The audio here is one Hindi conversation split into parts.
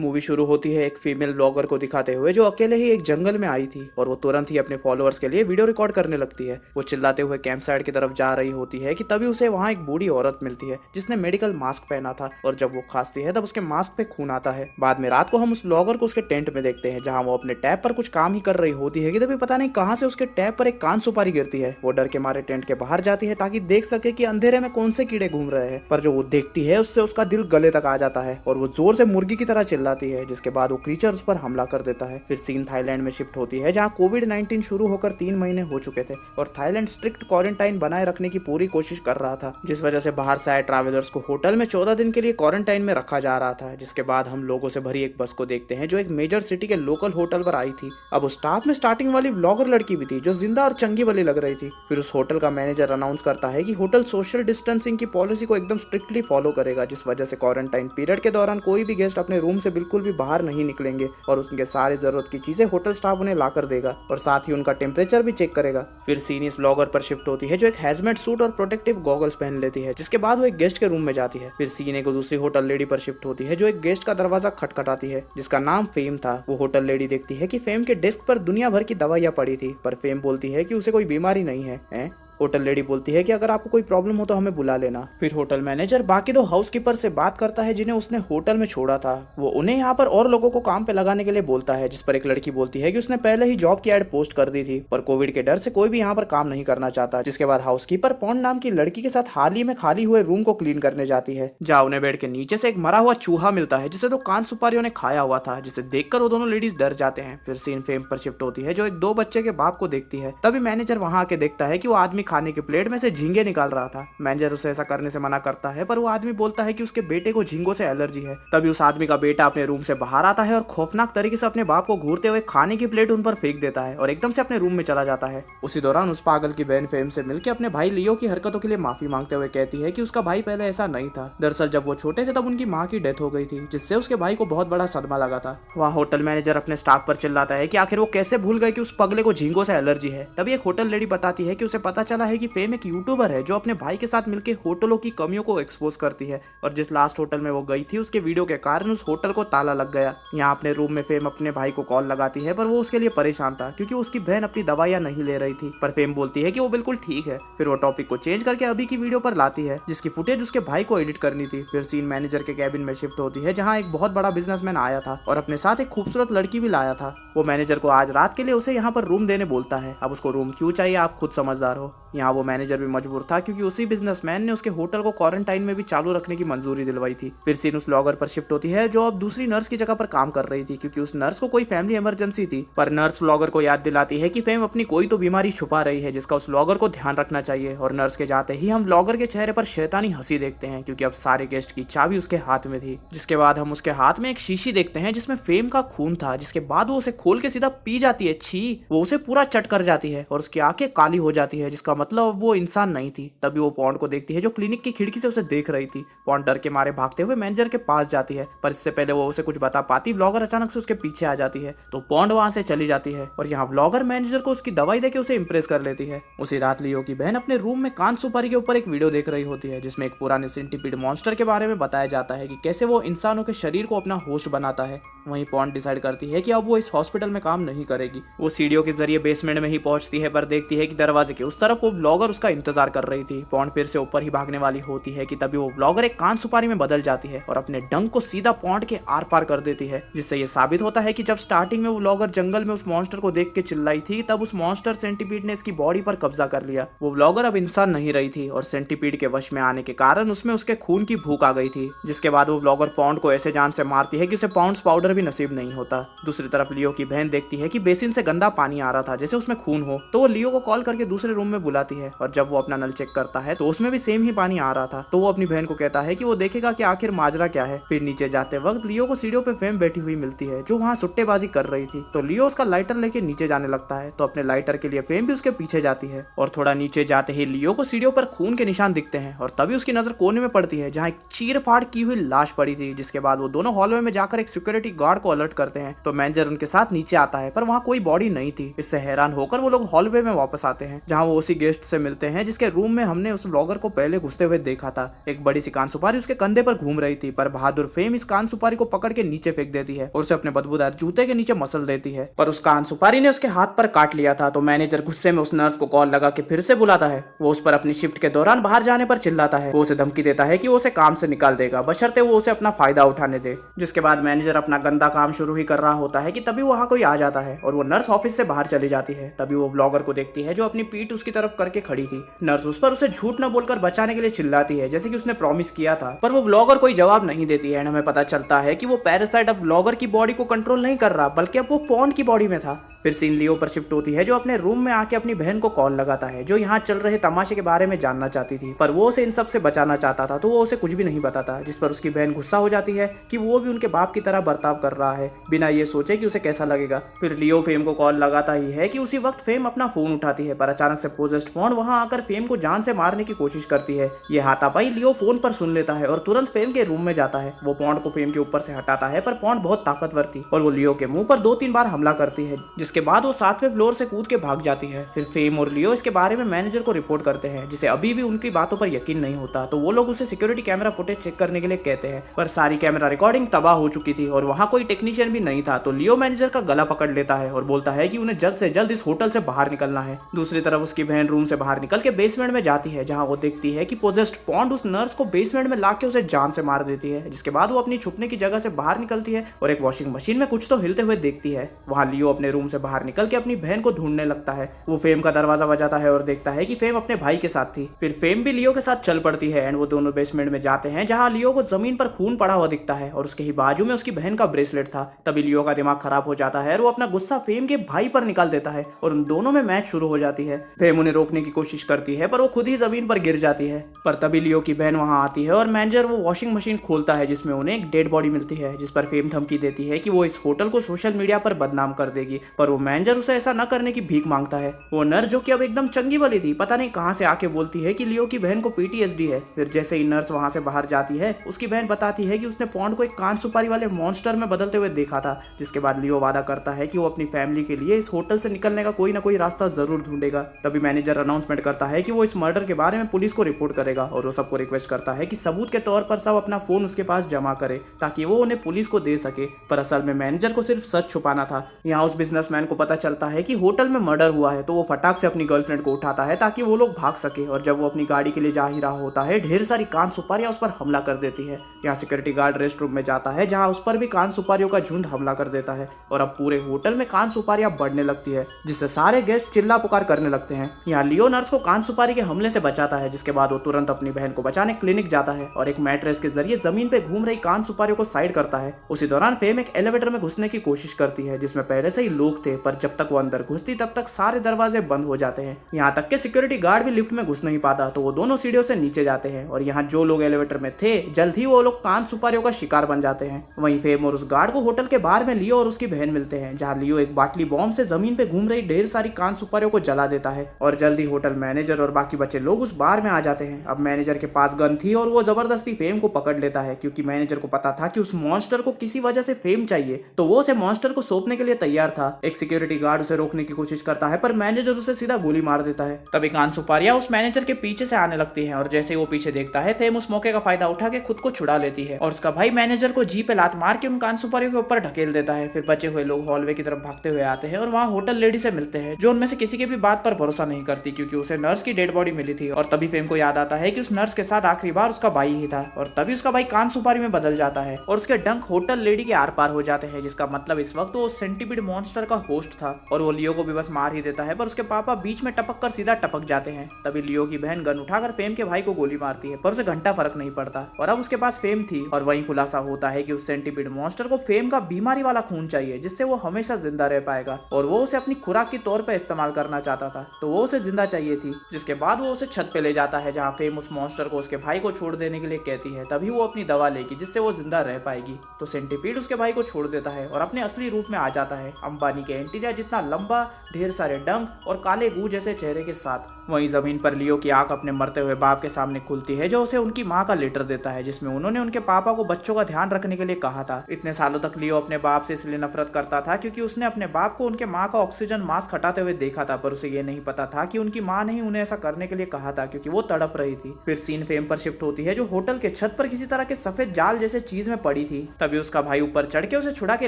मूवी शुरू होती है एक फीमेल ब्लॉगर को दिखाते हुए जो अकेले ही एक जंगल में आई थी और वो तुरंत ही अपने फॉलोअर्स के लिए वीडियो रिकॉर्ड करने लगती है। वो चिल्लाते हुए कैंप साइड की तरफ जा रही होती है कि तभी उसे वहाँ एक बूढ़ी औरत मिलती है जिसने मेडिकल मास्क पहना था और जब वो खांसती है तब उसके मास्क पे खून आता है। बाद में रात को हम उस ब्लॉगर को उसके टेंट में देखते हैं जहाँ वो अपने टैब पर कुछ काम ही कर रही होती है कि तभी पता नहीं कहाँ से उसके टैब पर एक कान सुपारी गिरती है। वो डर के मारे टेंट के बाहर जाती है ताकि देख सके कि अंधेरे में कौन से कीड़े घूम रहे हैं, पर जो वो देखती है उससे उसका दिल गले तक आ जाता है और वो जोर से मुर्गी की तरह चिल्लाती है, जिसके बाद वो क्रीचर उस पर हमला कर देता है। फिर सीन थाईलैंड में शिफ्ट होती है जहाँ कोविड-19 शुरू होकर 3 महीने हो चुके थे और थाईलैंड स्ट्रिक्ट क्वारंटाइन बनाए रखने की पूरी कोशिश कर रहा था, जिस वजह से बाहर से आए ट्रैवलर्स को होटल में 14 दिन के लिए क्वारंटाइन में रखा जा रहा था। जिसके बाद हम लोगों से भरी एक बस को देखते हैं जो एक मेजर सिटी के लोकल होटल पर आई थी। अब उस स्टाफ में स्टार्टिंग वाली व्लॉगर लड़की भी थी जो जिंदा और चंगी वाली लग रही थी। फिर उस होटल का मैनेजर अनाउंस करता है कि होटल सोशल डिस्टेंसिंग की पॉलिसी को एकदम स्ट्रिक्टली फॉलो करेगा, जिस वजह से क्वारंटाइन पीरियड के दौरान कोई भी गेस्ट अपने रूम से बिल्कुल भी बाहर नहीं निकलेंगे और उनके सारी जरूरत की चीजें होटल स्टाफ उन्हें ला कर देगा और साथ ही उनका टेम्परेचर भी चेक करेगा। फिर सीन इस ब्लॉगर पर शिफ्ट होती है जो एक हैजमेट सूट और प्रोटेक्टिव गॉगल्स पहन लेती है, जिसके बाद वो एक गेस्ट के रूम में जाती है। फिर सीन एक दूसरी होटल लेडी पर शिफ्ट होती है जो एक गेस्ट का दरवाजा खटखटाती है जिसका नाम फेम था। वो होटल लेडी देखती है कि फेम के डेस्क पर दुनिया भर की दवाइयां पड़ी थी, पर फेम बोलती है कि उसे कोई बीमारी नहीं है। होटल लेडी बोलती है कि अगर आपको कोई प्रॉब्लम हो तो हमें बुला लेना। फिर होटल मैनेजर बाकी 2 हाउसकीपर से बात करता है जिन्हें उसने होटल में छोड़ा था। वो उन्हें यहाँ पर और लोगों को काम पे लगाने के लिए बोलता है, जिस पर एक लड़की बोलती है कि उसने पहले ही जॉब की एड पोस्ट कर दी थी पर कोविड के डर से कोई भी यहाँ पर काम नहीं करना चाहता। जिसके बाद हाउसकीपर पॉन्ड नाम की लड़की के साथ हाल ही में खाली हुए रूम को क्लीन करने जाती है, जहाँ उन्हें बेड के नीचे से एक मरा हुआ चूहा मिलता है जिसे 2 कान सुपारियों ने खाया हुआ था, जिसे देखकर वो दोनों लेडीज डर जाते हैं। फिर सीन फेम पर शिफ्ट होती है जो एक 2 बच्चे के बाप को देखती है। तभी मैनेजर वहाँ आके देखता है कि वो आदमी खाने के प्लेट में से झींगे निकाल रहा था। मैनेजर उसे ऐसा करने से मना करता है पर वो आदमी बोलता है कि उसके बेटे को झींगों से एलर्जी है। तभी उस आदमी का बेटा अपने रूम से बाहर आता है और खौफनाक तरीके से अपने बाप को घूरते हुए खाने की प्लेट उन पर फेंक देता है और एकदम से अपने रूम में चला जाता है। उसी दौरान उस पागल की बहन फेम से मिलकर अपने भाई लियो की हरकतों के लिए माफी मांगते हुए कहती है कि उसका भाई पहले ऐसा नहीं था। दरअसल जब वो छोटे थे तब उनकी माँ की डेथ हो गई थी, जिससे उसके भाई को बहुत बड़ा सदमा लगा था। वहाँ होटल मैनेजर अपने स्टाफ पर चिल्लाता है कि आखिर वो कैसे भूल गए कि उस पगले को झींगों से एलर्जी है। तभी एक होटल लेडी बताती है कि उसे पता चला है कि फेम एक यूट्यूबर है जो अपने भाई के साथ मिलकर होटलों की कमियों को एक्सपोज करती है और जिस लास्ट होटल में वो गई थी उसके वीडियो के कारण उस होटल को ताला लग गया। यहाँ अपने रूम में फेम अपने भाई को कॉल लगाती है पर वो उसके लिए परेशान था क्योंकि उसकी बहन अपनी दवाइयां नहीं ले रही थी, पर फेम बोलती है कि वो बिल्कुल ठीक है। फिर वो टॉपिक को चेंज करके अभी की वीडियो पर लाती है जिसकी फुटेज उसके भाई को एडिट करनी थी। फिर सीन मैनेजर के कैबिन में शिफ्ट होती है जहाँ एक बहुत बड़ा बिजनेसमैन आया था और अपने साथ एक खूबसूरत लड़की भी लाया था। वो मैनेजर को आज रात के लिए उसे यहाँ पर रूम देने बोलता है। अब उसको रूम क्यों चाहिए आप खुद समझदार हो। यहाँ वो मैनेजर भी मजबूर था क्योंकि उसी बिजनेसमैन ने उसके होटल को क्वारंटाइन में भी चालू रखने की मंजूरी दिलवाई थी। फिर सीन उस ब्लॉगर पर शिफ्ट होती है जो अब दूसरी नर्स की जगह पर काम कर रही थी क्योंकि उस नर्स को कोई फैमिली इमरजेंसी थी, पर नर्स ब्लॉगर को याद दिलाती है कि फेम अपनी कोई तो बीमारी छुपा रही है जिसका उस ब्लॉगर को ध्यान रखना चाहिए। और नर्स के जाते ही हम ब्लॉगर के चेहरे पर शैतानी हंसी देखते हैं क्योंकि अब सारे गेस्ट की चाबी उसके हाथ में थी। जिसके बाद हम उसके हाथ में एक शीशी देखते हैं जिसमें फेम का खून था, जिसके बाद वो उसे खोल के सीधा पी जाती है। छी, वो उसे पूरा चट कर जाती है और उसकी आंखें काली हो जाती है, जिसका मतलब वो इंसान नहीं थी। तभी वो पॉन्ड को देखती है जो क्लिनिक की खिड़की से उसे देख रही थी। पॉन्ड डर के मारे भागते हुए मैनेजर के पास जाती है, पर इससे पहले वो उसे कुछ बता पाती ब्लॉगर अचानक से उसके पीछे आ जाती है तो पॉन्ड वहां से चली जाती है और यहाँ ब्लॉगर मैनेजर को उसकी दवाई देके उसे इंप्रेस कर लेती है। उसी रात लियो की बहन अपने रूम में कान सुपारी के ऊपर एक वीडियो देख रही होती है जिसमें एक पुराने सेंटीपीड मॉन्स्टर के बारे में बताया जाता है कि कैसे वो इंसानों के शरीर को अपना होस्ट बनाता है। वहीं पॉन्ड डिसाइड करती है कि अब वो इस हॉस्पिटल में काम नहीं करेगी। वो सीढ़ियों के जरिए बेसमेंट में ही पहुंचती है पर देखती है कि दरवाजे के उस तरफ वो ब्लॉगर उसका इंतजार कर रही थी। पॉन्ड फिर से ऊपर ही भागने वाली होती है कि तभी वो ब्लॉगर एक कान सुपारी में बदल जाती है और अपने डंक को सीधा पॉन्ड के आर पार कर देती है, जिससे ये साबित होता है कि जब स्टार्टिंग में वो ब्लॉगर जंगल में उस मॉन्स्टर को देख के चिल्लाई थी तब उस मॉन्स्टर सेंटीपीड ने इसकी बॉडी पर कब्जा कर लिया। वो ब्लॉगर अब इंसान नहीं रही थी और सेंटीपीड के वश में आने के कारण उसमें उसके खून की भूख आ गई थी। जिसके बाद वो ब्लॉगर पॉन्ड को ऐसे जान से मारती है कि उसे पाउंड्स पाउडर भी नसीब नहीं होता। दूसरी तरफ लियो की बहन देखती है कि बेसिन से गंदा पानी आ रहा था जैसे उसमें खून हो, तो वो लियो को कॉल करके दूसरे रूम में बुलाती है और जब वो अपना नल चेक करता है तो उसमें भी सेम ही पानी आ रहा था। तो वो अपनी बहन को कहता है कि वो देखेगा कि आखिर माजरा क्या है। फिर नीचे जाते वक्त लियो को सीढ़ियों पे फेम बैठी हुई मिलती है जो वहाँ सुट्टेबाजी कर रही थी, तो लियो उसका लाइटर लेके नीचे जाने लगता है तो अपने लाइटर के लिए फेम भी उसके पीछे जाती है और थोड़ा नीचे जाते ही लियो को सीढ़ियों पर खून के निशान दिखते हैं और तभी उसकी नजर कोने में पड़ती है जहाँ एक चीर फाड़ की हुई लाश पड़ी थी। जिसके बाद वो दोनों हॉलवे में जाकर एक सिक्योरिटी गार्ड को अलर्ट करते हैं तो मैनेजर उनके साथ नीचे आता है पर वहाँ कोई बॉडी नहीं थी। इससे हैरान होकर वो लोग हॉलवे में वापस आते हैं जहाँ वो उसी गेस्ट से मिलते हैं जिसके रूम में हमने उस व्लॉगर को पहले घुसते हुए देखा था। एक बड़ी सी कान सुपारी उसके कंधे पर घूम रही थी, पर बहादुर फेम इस कान सुपारी को पकड़ के नीचे फेंक देती है और उसे अपने बदबूदार जूते के नीचे मसल देती है। पर उस कान सुपारी ने उसके हाथ पर काट लिया था, तो मैनेजर गुस्से में उस नर्स को कॉल लगा के फिर से बुलाता है। वो उस पर अपनी शिफ्ट के दौरान बाहर जाने पर चिल्लाता है। वो उसे धमकी देता है कि वो उसे काम से निकाल देगा, बशर्ते वो उसे अपना फायदा उठाने दे। जिसके बाद मैनेजर अपना गंदा काम शुरू ही कर रहा होता है कि तभी वहाँ कोई आ जाता है और वो नर्स ऑफिस से बाहर चली जाती है। तभी वो ब्लॉगर को देखती है जो अपनी पीठ उसकी तरफ करके खड़ी थी। नर्स उस पर उसे झूठ न बोलकर बचाने के लिए चिल्लाती है जैसे कि उसने प्रॉमिस किया था, पर वो ब्लॉगर कोई जवाब नहीं देती है। हमें पता चलता है कि वो पैरासाइट अब ब्लॉगर की बॉडी को कंट्रोल नहीं कर रहा, बल्कि अब वो पॉन्ड की बॉडी में था। फिर सीन लियो पर शिफ्ट होती है जो अपने रूम में आके अपनी बहन को कॉल लगाता है, जो यहाँ चल रहे तमाशे के बारे में जानना चाहती थी, पर वो उसे इन सब से बचाना चाहता था, तो वो उसे कुछ भी नहीं बताता। जिस पर उसकी बहन गुस्सा हो जाती है कि वो भी उनके बाप की तरह बर्ताव कर रहा है, बिना ये सोचे कि उसे कैसा लगेगा। फिर लियो फेम को कॉल लगाता ही है कि उसी वक्त फेम अपना फोन उठाती है, पर अचानक से पोजेस्ड पॉन्ड वहां आकर फेम को जान से मारने की कोशिश करती है। ये हाथापाई लियो फोन पर सुन लेता है और तुरंत फेम के रूम में जाता है। वो पॉन्ड को फेम के ऊपर से हटाता है, पर पॉन्ड बहुत ताकतवर थी और वो लियो के मुंह पर 2-3 बार हमला करती है, जिसके बाद वो 7वें फ्लोर से कूद के भाग जाती है। फिर फेम और लियो इसके बारे में मैनेजर को रिपोर्ट करते हैं, जिसे अभी भी उनकी बातों पर यकीन नहीं होता, तो वो लोग उसे सिक्योरिटी कैमरा फुटेज चेक करने के लिए कहते हैं, पर सारी कैमरा रिकॉर्डिंग तबाह हो चुकी थी और वहाँ कोई टेक्नीशियन भी नहीं था। तो लियो मैनेजर का गला पकड़ लेता है और बोलता है कि उन्हें जल्द से जल्द इस होटल से बाहर निकलना है। दूसरी तरफ उसकी बहन रूम से बाहर निकल के बेसमेंट में जाती है, जहाँ वो देखती है कि पोजेस्ड पॉन्ड उस नर्स को बेसमेंट में लाके उसे जान से मार देती है। जिसके बाद वो अपनी छुपने की जगह से बाहर निकलती है और एक वॉशिंग मशीन में कुछ तो हिलते हुए देखती है। वहाँ लियो अपने रूम से बाहर निकल के अपनी बहन को ढूंढने लगता है। वो फेम का दरवाजा बजाता है और देखता है कि फेम अपने भाई के साथ थी। फिर फेम भी लियो के साथ चल पड़ती है एंड वो दोनों बेसमेंट में जाते हैं, जहाँ लियो को जमीन पर खून पड़ा हुआ दिखता है और उसके ही बाजू में उसकी बहन का ब्रेसलेट था। तभी लियो का दिमाग खराब हो जाता है और वो अपना गुस्सा फेम के भाई पर निकाल देता है और उन दोनों में मैच शुरू हो जाती है। फेम उन्हें रोकने की कोशिश करती है, पर वो खुद ही जमीन पर गिर जाती है। पर तभी लियो की बहन वहां आती है और मैनेजर वो वॉशिंग मशीन खोलता है, जिसमें उन्हें एक डेड बॉडी मिलती है, जिस पर फेम धमकी देती है कि वो इस होटल को सोशल मीडिया पर बदनाम कर देगी। पर वो मैनेजर उसे ऐसा न करने की भीख मांगता है। वो नर्स जो कि अब एकदम चंगी वाली थी, पता नहीं कहां से आके बोलती है कि लियो की बहन को PTSD है। फिर जैसे ही नर्स वहां से बाहर जाती है, उसकी बहन बताती है कि उसने पॉन्ड को एक कान सुपारी वाले मॉन्स्टर में बदलते हुए देखा था। जिसके बाद लियो वादा करता है कि वो अपनी फैमिली के लिए इस होटल से निकलने का कोई ना कोई रास्ता जरूर ढूंढेगा। तभी मैनेजर अनाउंसमेंट करता है कि वो इस मर्डर के बारे में पुलिस को रिपोर्ट करेगा और वो सबको रिक्वेस्ट करता है कि सबूत के तौर पर सब अपना फोन उसके पास जमा करे ताकि वो उन्हें पुलिस को दे सके। पर असल में मैनेजर को सिर्फ सच छुपाना था। यहाँ उस बिजनेसमैन को पता चलता है कि होटल में मर्डर हुआ है, तो वो फटाक से अपनी गर्लफ्रेंड को उठाता है ताकि वो लोग भाग सके। और जब वो अपनी गाड़ी के लिए जा ही रहा होता है, ढेर सारी कान सुपारियां उस पर हमला कर देती है। यहाँ सिक्योरिटी गार्ड रेस्ट रूम में जाता है, जहाँ उस पर भी कान सुपारियों का झुंड हमला कर देता है और अब पूरे होटल में कान सुपारियां बढ़ने लगती है, जिससे सारे गेस्ट चिल्ला पुकार करने लगते हैं। यहाँ लियो नर्स को कान सुपारी के हमले से बचाता है, जिसके बाद वो तुरंत अपनी बहन को बचाने क्लिनिक जाता है और एक मैट्रेस के जरिए जमीन पे घूम रही कान सुपारियों को साइड करता है। उसी दौरान फेम एक एलिवेटर में घुसने की कोशिश करती है, जिसमें पहले से ही लोग थे, पर जब तक वो अंदर घुसती तब तक सारे दरवाजे बंद हो जाते हैं। यहाँ तक के सिक्योरिटी गार्ड भी लिफ्ट में घुस नहीं पाता, तो वो दोनों सीढ़ियों से नीचे जाते हैं और यहाँ जो लोग एलिवेटर में थे, जल्द ही वो लोग कान सुपारियों का शिकार बन जाते हैं। वहीं फेम और उस गार्ड को होटल के बाहर में लियो और उसकी बहन मिलते हैं, जहाँ लियो एक बाटली बॉम्ब से जमीन पे घूम रही ढेर सारी कान सुपारियों को जला देता है और जल्दी होटल मैनेजर और बाकी बच्चे लोग उस बार में आ जाते हैं। अब मैनेजर के पास गन थी और वो जबरदस्ती फेम को पकड़ लेता है, क्योंकि मैनेजर को पता था कि उस मॉन्स्टर को किसी वजह से फेम चाहिए, तो वो उसे मॉन्स्टर को सौंपने के लिए तैयार था। एक सिक्योरिटी गार्ड उसे रोकने की कोशिश करता है, पर मैनेजर उसे सीधा गोली मार देता है। तभी कान सुपारियां उस मैनेजर के पीछे से आने लगती हैं और जैसे वो पीछे देखता है, फेम उस मौके का फायदा उठा के खुद को छुड़ा लेती है और उसका भाई मैनेजर को जी पे लात मार के उन कान सुपारियों के ऊपर ढकेल देता है। फिर बचे हुए लोग हॉलवे की तरफ भागते हुए आते हैं और वहाँ होटल लेडी से मिलते हैं, जो उनमें से किसी की भी बात पर भरोसा नहीं करती, क्योंकि उसे नर्स की डेड बॉडी मिली थी। और तभी फेम को याद आता है कि उस नर्स के साथ आखिरी बार उसका भाई ही था और तभी उसका भाई कान सुपारी में बदल जाता है और उसके डंक होटल लेडी के आर पार हो जाते हैं, जिसका मतलब इस वक्त वो सेंटीपीड मॉन्स्टर का होस्ट था और वो लियो को भी बस मार ही देता है, पर उसके पापा बीच में टपक कर सीधा टपक जाते हैं। तभी लियो की बहन गन उठाकर फेम के भाई को गोली मारती है, पर उसे घंटा फर्क नहीं पड़ता और अब उसके पास फेम थी। और वहीं खुलासा होता है कि उस सेंटीपीड मॉन्स्टर को फेम का बीमारी वाला खून चाहिए, जिससे वो हमेशा जिंदा रह पाएगा और वो उसे अपनी खुराक के तौर पर इस्तेमाल करना चाहता था, तो वो उसे जिंदा चाहिए थी। जिसके बाद वो उसे छत पे ले जाता है, जहाँ फेम उस मॉन्स्टर को उसके भाई को छोड़ देने के लिए कहती है, तभी वो अपनी दवा लेगी जिससे वो जिंदा रह पाएगी। तो सेंटीपीड उसके भाई को छोड़ देता है और अपने असली रूप में आ जाता है, अंबानी के एंटीरिया जितना लंबा, ढेर सारे डंक और काले गू जैसे चेहरे के साथ। वहीं जमीन पर लियो की आंख अपने मरते हुए बाप के सामने खुलती है, जो उसे उनकी माँ का लेटर देता है जिसमें उन्होंने उनके पापा को बच्चों का ध्यान रखने के लिए कहा था। इतने सालों तक लियो अपने बाप से इसलिए नफरत करता था क्योंकि उसने अपने बाप को उनके माँ का ऑक्सीजन मास्क हटाते हुए देखा था, पर उसे ये नहीं पता था कि उनकी माँ ने ही उन्हें ऐसा करने के लिए कहा था क्योंकि वो तड़प रही थी। फिर सीन फेम पर शिफ्ट होती है जो होटल के छत पर किसी तरह के सफेद जाल जैसे चीज में पड़ी थी। तभी उसका भाई ऊपर चढ़ के उसे छुड़ा के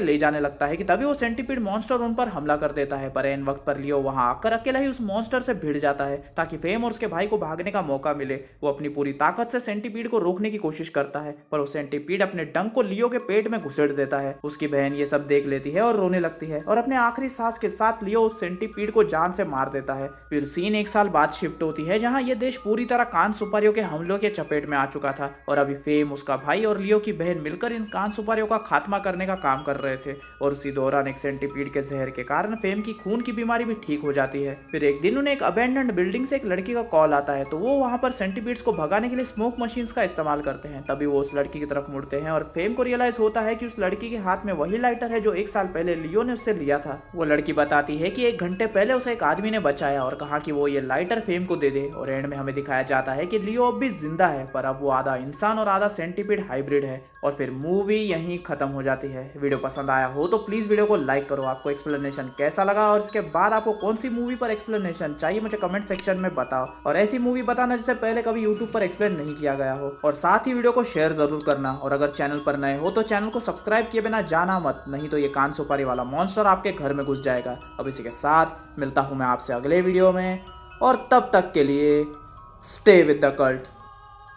ले जाने लगता है कि तभी वो सेंटीपीड मॉन्स्टर उन पर हमला कर देता है, पर एन वक्त पर लियो वहां आकर अकेला ही उस मॉन्स्टर से भिड़ जाता है ताकि फेम और उसके भाई को भागने का मौका मिले। वो अपनी पूरी ताकत से सेंटीपीड को रोकने की कोशिश करता है, पर वो सेंटीपीड अपने डंक को लियो के पेट में घुसेड़ देता है। उसकी बहन ये सब देख लेती है और रोने लगती है और अपने आखिरी सांस के साथ लियो उस सेंटीपीड को जान से मार देता है। फिर सीन 1 साल बाद शिफ्ट होती है जहां ये देश पूरी तरह कान सुपारियों के हमलों के चपेट में आ चुका था और अभी फेम, उसका भाई और लियो की बहन मिलकर इन कान सुपारियों का खात्मा करने का काम कर रहे थे। और उसी दौरान एक सेंटीपीड के जहर के कारण फेम की खून की बीमारी भी ठीक हो जाती है। फिर एक दिन उन्हें एक अबैंडन्ड बिल्डिंग से एक लड़की का कॉल आता है, तो वो वहां पर सेंटीपीड्स को भगाने के लिए स्मोक मशीन्स का इस्तेमाल करते हैं। तभी वो उस लड़की की तरफ मुड़ते हैं और फेम को रियलाइज होता है कि उस लड़की के हाथ में वही लाइटर है जो 1 साल पहले लियो ने उससे लिया था। वो लड़की बताती है कि 1 घंटे पहले उसे एक आदमी ने बचाया और कहा कि वो ये लाइटर फेम को दे दे। और एंड में हमें दिखाया जाता है कि लियो अब भी जिंदा है, पर अब वो आधा इंसान और आधा सेंटीपीड हाइब्रिड है। और फिर मूवी यहीं खत्म हो जाती है। वीडियो पसंद आया हो तो प्लीज वीडियो को लाइक करो। आपको एक्सप्लेनेशन कैसा लगा और इसके बाद आपको कौन सी मूवी पर एक्सप्लेनेशन चाहिए मुझे कमेंट सेक्शन में बताओ, और ऐसी मूवी बताना जिसे पहले कभी यूट्यूब पर एक्सप्लेन नहीं किया गया हो। और साथ ही वीडियो को शेयर जरूर करना, और अगर चैनल पर नए हो तो चैनल को सब्सक्राइब किए बिना जाना मत, नहीं तो ये कान सुपारी वाला मॉन्स्टर आपके घर में घुस जाएगा। अब इसी के साथ मिलता हूं मैं आपसे अगले वीडियो में, और तब तक के लिए स्टे विद द कल्ट।